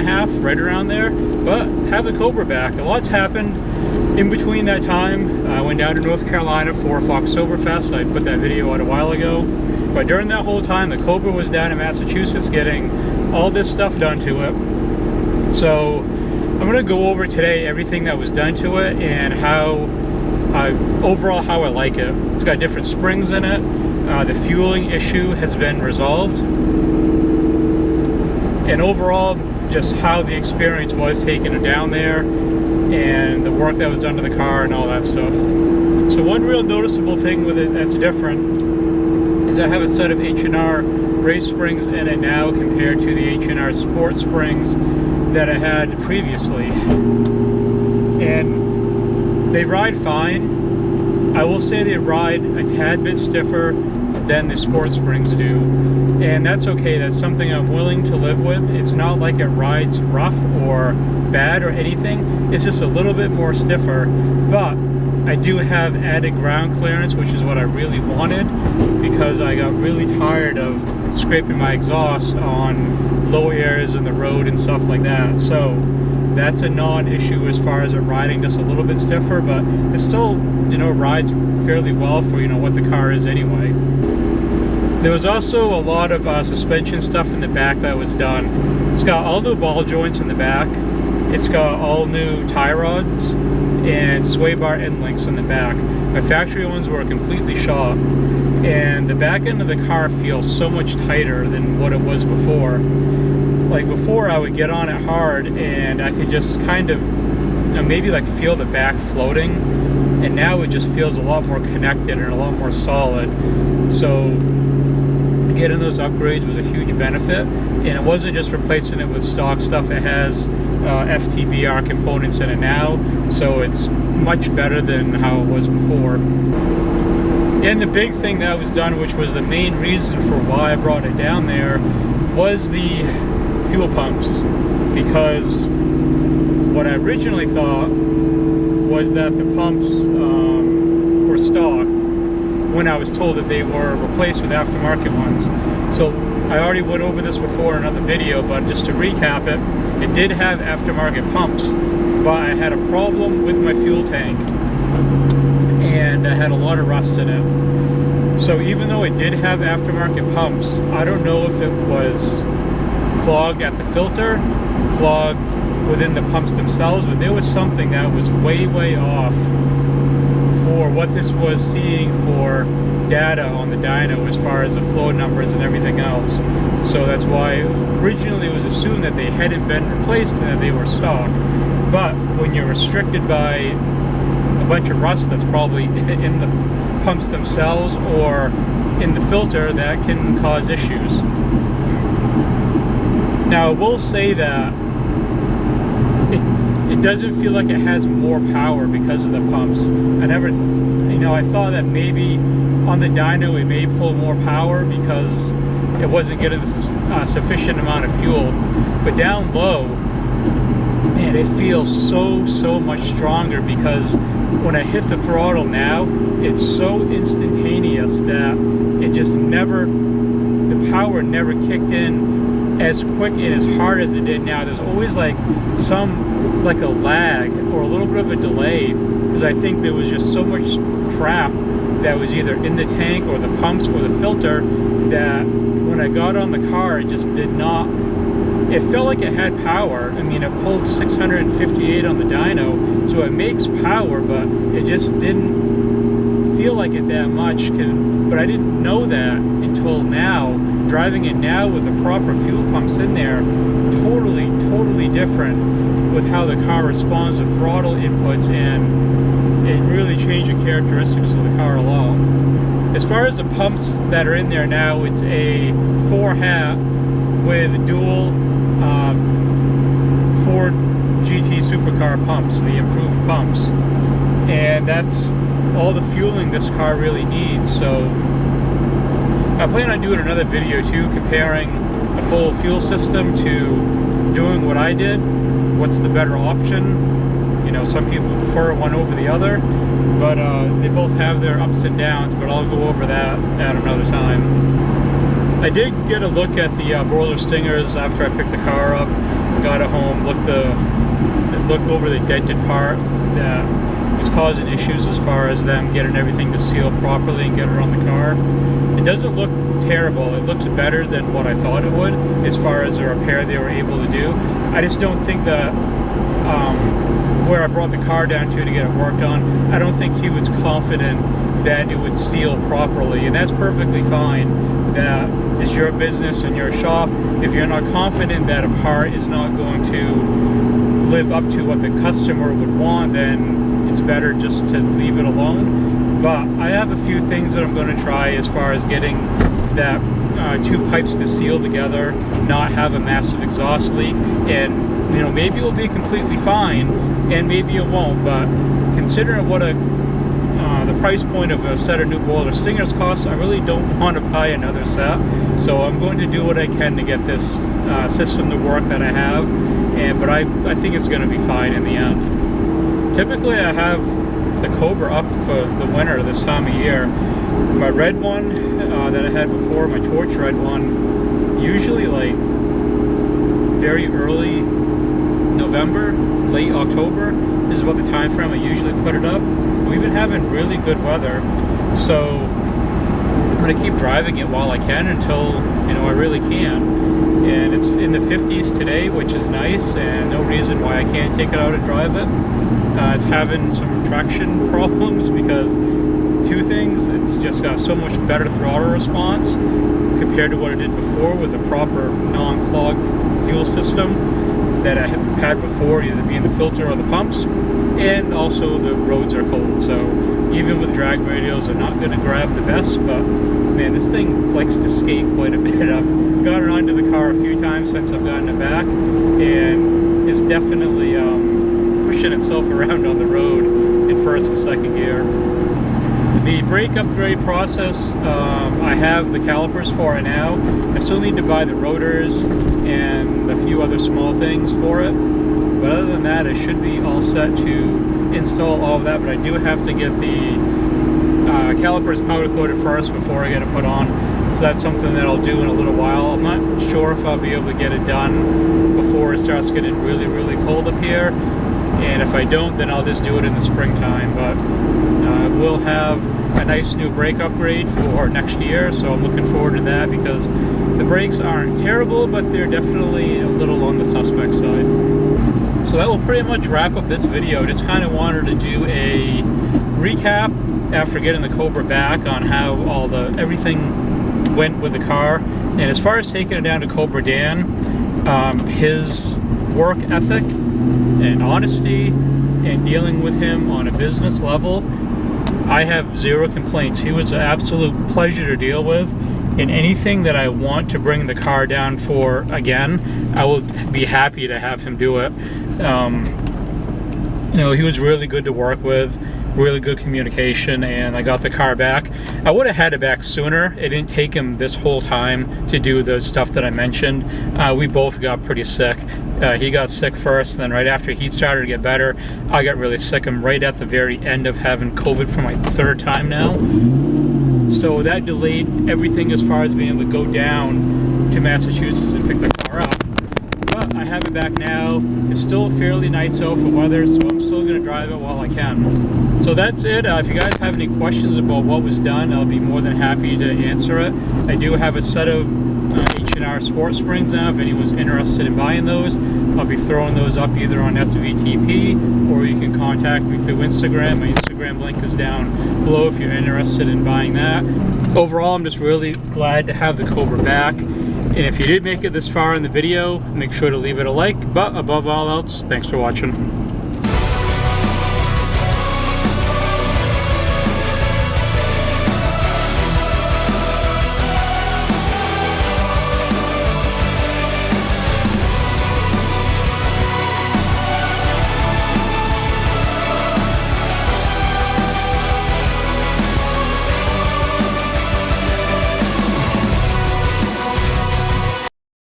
half, right around there, but have the Cobra back. A lot's happened in between that time. I went down to North Carolina for Foxtoberfest. I put that video out a while ago. But during that whole time, the Cobra was down in Massachusetts getting all this stuff done to it. So I'm going to go over today everything that was done to it and how overall how I like it. It's got different springs in it. The fueling issue has been resolved. And overall, just how the experience was taking it down there and the work that was done to the car and all that stuff. So one real noticeable thing with it that's different is I have a set of H&R race springs in it now compared to the H&R Sport springs that I had previously. And they ride fine. I will say they ride a tad bit stiffer than the Sport springs do. And that's okay, that's something I'm willing to live with. It's not like it rides rough or bad or anything. It's just a little bit more stiffer. But I do have added ground clearance, which is what I really wanted, because I got really tired of scraping my exhaust on low areas in the road and stuff like that. So that's a non-issue as far as it riding just a little bit stiffer, but it still, you know, rides fairly well for, you know, what the car is anyway. There was also a lot of suspension stuff in the back that was done. It's got all new ball joints in the back. It's got all new tie rods and sway bar end links in the back. My factory ones were completely shot. And the back end of the car feels so much tighter than what it was before. Like before, I would get on it hard and I could just kind of, you know, maybe like feel the back floating. And now it just feels a lot more connected and a lot more solid. So getting those upgrades was a huge benefit, and it wasn't just replacing it with stock stuff. It has FTBR components in it now, so it's much better than how it was before. And the big thing that was done, which was the main reason for why I brought it down there, was the fuel pumps, because what I originally thought was that the pumps were stock, when I was told that they were replaced with aftermarket ones. So I already went over this before in another video, but just to recap it, it did have aftermarket pumps, but I had a problem with my fuel tank and I had a lot of rust in it. So even though it did have aftermarket pumps, I don't know if it was clogged at the filter, clogged within the pumps themselves, but there was something that was way off for what this was seeing for data on the dyno as far as the flow numbers and everything else. So that's why originally it was assumed that they hadn't been replaced and that they were stock. But when you're restricted by a bunch of rust that's probably in the pumps themselves or in the filter, that can cause issues. Now I will say that it doesn't feel like it has more power because of the pumps. I thought that maybe on the dyno it may pull more power because it wasn't getting a sufficient amount of fuel. But down low, man, it feels so much stronger, because when I hit the throttle now, it's so instantaneous that it just the power never kicked in as quick and as hard as it did now. There's always like a lag or a little bit of a delay, because I think there was just so much crap that was either in the tank or the pumps or the filter that when I got on the car, it just did not, it felt like it had power. I mean, it pulled 658 on the dyno, so it makes power, but it just didn't feel like it that much. But I didn't know that until now. Driving it now with the proper fuel pumps in there, totally different with how the car responds to throttle inputs, and it really changed the characteristics of the car a lot. As far as the pumps that are in there now, it's a 4-hat with dual Ford GT supercar pumps, the improved pumps, and that's all the fueling this car really needs. So I plan on doing another video too, comparing a full fuel system to doing what I did. What's the better option? You know, some people prefer one over the other, but they both have their ups and downs, but I'll go over that at another time. I did get a look at the broiler stingers after I picked the car up. got it home, looked over the dented part that was causing issues as far as them getting everything to seal properly and get it on the car. It doesn't look terrible. It looks better than what I thought it would as far as the repair they were able to do. I just don't think that where I brought the car down to get it worked on, I don't think he was confident that it would seal properly, and that's perfectly fine. That is your business and your shop. If you're not confident that a part is not going to live up to what the customer would want, then it's better just to leave it alone. But I have a few things that I'm going to try as far as getting that two pipes to seal together, not have a massive exhaust leak, and maybe it'll be completely fine, and maybe it won't. But considering what the price point of a set of new boiler stingers costs, I really don't want to buy another set. So I'm going to do what I can to get this system to work that I have, but I think it's going to be fine in the end. Typically I have the Cobra up for the winter this time of year. My red one that I had before, my torch red one, usually like very early November, late October is about the time frame I usually put it up. We've been having really good weather, so I'm going to keep driving it while I can until I really can. And it's in the 50s today, which is nice, and no reason why I can't take it out and drive it. It's having some traction problems because two things: it's just got so much better throttle response compared to what it did before with a proper non-clogged fuel system that I had before, either being the filter or the pumps. And also the roads are cold, so even with drag radials they're not going to grab the best, but man, this thing likes to skate quite a bit. I've gotten onto the car a few times since I've gotten it back, and it's definitely pushing itself around on the road in first and second gear. The brake upgrade process, I have the calipers for it now. I still need to buy the rotors and a few other small things for it. But other than that, I should be all set to install all of that. But I do have to get the calipers powder coated first before I get it put on. So that's something that I'll do in a little while. I'm not sure if I'll be able to get it done before it starts getting really, really cold up here. And if I don't, then I'll just do it in the springtime. But we'll have a nice new brake upgrade for next year. So I'm looking forward to that because the brakes aren't terrible, but they're definitely a little on the suspect side. So that will pretty much wrap up this video. Just kind of wanted to do a recap after getting the Cobra back on how everything went with the car. And as far as taking it down to Cobra Dan, his work ethic and honesty and dealing with him on a business level, I have zero complaints. He was an absolute pleasure to deal with. And anything that I want to bring the car down for again, I will be happy to have him do it. He was really good to work with, really good communication, and I got the car back. I would have had it back sooner. It didn't take him this whole time to do the stuff that I mentioned. We both got pretty sick. He got sick first, and then right after he started to get better, I got really sick. I'm right at the very end of having COVID for my third time now. So that delayed everything as far as being able to go down to Massachusetts and pick the car up. But I have it back now. It's still fairly nice out for weather, so I'm still going to drive it while I can. So that's it. If you guys have any questions about what was done, I'll be more than happy to answer it. I do have a set of H&R Sports Springs now. If anyone's interested in buying those, I'll be throwing those up either on SVTP, or you can contact me through Instagram. My Instagram link is down below if you're interested in buying that. Overall, I'm just really glad to have the Cobra back. And if you did make it this far in the video, make sure to leave it a like. But above all else, thanks for watching.